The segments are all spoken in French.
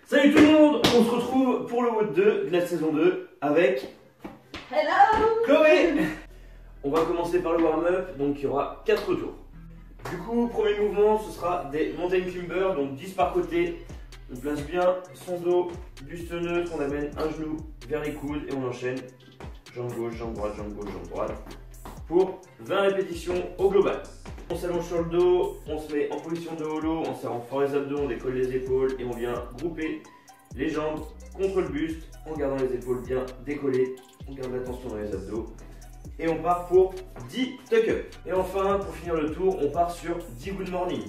Salut tout le monde, on se retrouve pour le WOD 2 de la saison 2 avec Hello Chloé. On va commencer par le warm-up, donc il y aura 4 tours. Du coup, premier mouvement, ce sera des mountain climbers, donc 10 par côté. On place bien son dos, buste neutre, on amène un genou vers les coudes et on enchaîne jambe gauche, jambe droite, jambe gauche, jambe droite pour 20 répétitions au global. On s'allonge sur le dos, on se met en position de holo, en serrant fort les abdos, on décolle les épaules et on vient grouper les jambes contre le buste en gardant les épaules bien décollées. On garde la tension dans les abdos et on part pour 10 tuck-up. Et enfin, pour finir le tour, on part sur 10 good morning.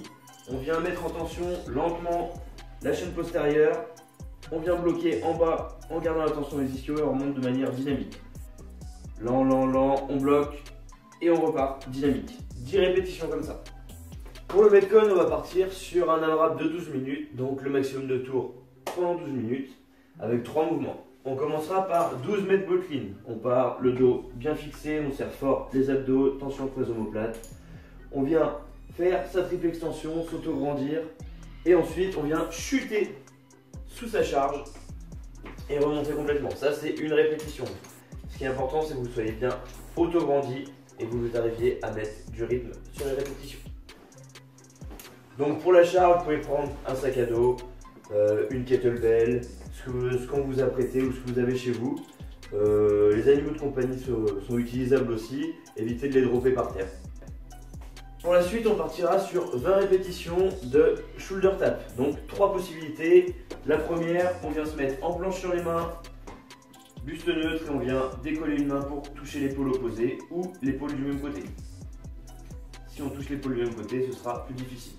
On vient mettre en tension lentement la chaîne postérieure, on vient bloquer en bas en gardant la tension des ischios et on remonte de manière dynamique. Lent, lent, lent, on bloque et on repart dynamique. 10 répétitions comme ça. Pour le Metcon, on va partir sur un AMRAP de 12 minutes, donc le maximum de tours pendant 12 minutes, avec 3 mouvements. On commencera par 12 mètres ball clean. On part le dos bien fixé, on serre fort les abdos, tension entre les omoplates. On vient faire sa triple extension, s'auto-grandir, et ensuite on vient chuter sous sa charge et remonter complètement. Ça, c'est une répétition. Ce qui est important, c'est que vous soyez bien auto-grandi et que vous arriviez à mettre du rythme sur les répétitions. Donc pour la charge, vous pouvez prendre un sac à dos, une kettlebell, ce qu'on vous a prêté ou ce que vous avez chez vous. Les animaux de compagnie sont utilisables aussi, évitez de les dropper par terre. Pour la suite, on partira sur 20 répétitions de shoulder tap. Donc 3 possibilités. La première, on vient se mettre en planche sur les mains, buste neutre et on vient décoller une main pour toucher l'épaule opposée ou l'épaule du même côté. Si on touche l'épaule du même côté, ce sera plus difficile.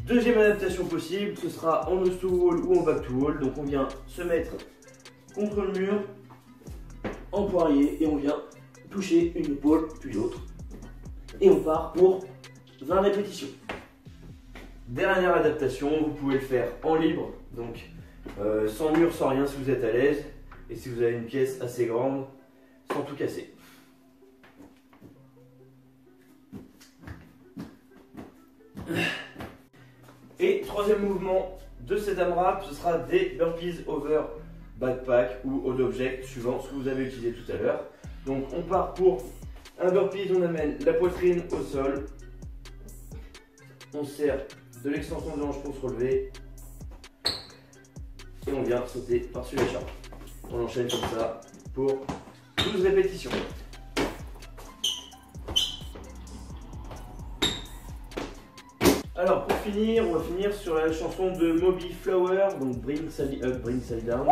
Deuxième adaptation possible, ce sera en nose to wall ou en back to wall. Donc on vient se mettre contre le mur, en poirier et on vient toucher une épaule puis l'autre. Et on part pour 20 répétitions. Dernière adaptation, vous pouvez le faire en libre, donc sans mur, sans rien si vous êtes à l'aise. Et si vous avez une pièce assez grande, sans tout casser. Et troisième mouvement de cet AMRAP, ce sera des burpees over backpack ou haut object, suivant ce que vous avez utilisé tout à l'heure. Donc on part pour un burpees, on amène la poitrine au sol, on serre de l'extension de hanche pour se relever et on vient sauter par-dessus les charges. On enchaîne comme ça pour 12 répétitions. Alors pour finir, on va finir sur la chanson de Moby Flower, donc Bring Sally Up, Bring Sally Down,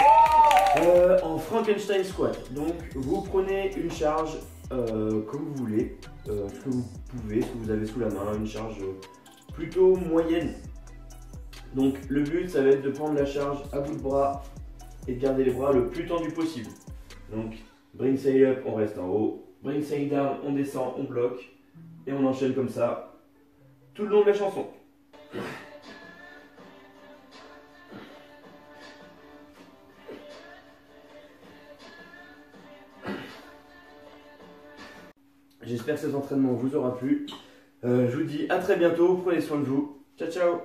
en Frankenstein squat. Donc vous prenez une charge comme vous voulez, ce que vous pouvez, ce que vous avez sous la main, une charge plutôt moyenne. Donc le but, ça va être de prendre la charge à bout de bras et de garder les bras le plus tendus possible. Donc Bring Sally Up, on reste en haut, Bring Sally Down, on descend, on bloque et on enchaîne comme ça tout le long de la chanson. J'espère que cet entraînement vous aura plu. Je vous dis à très bientôt, prenez soin de vous. Ciao ciao.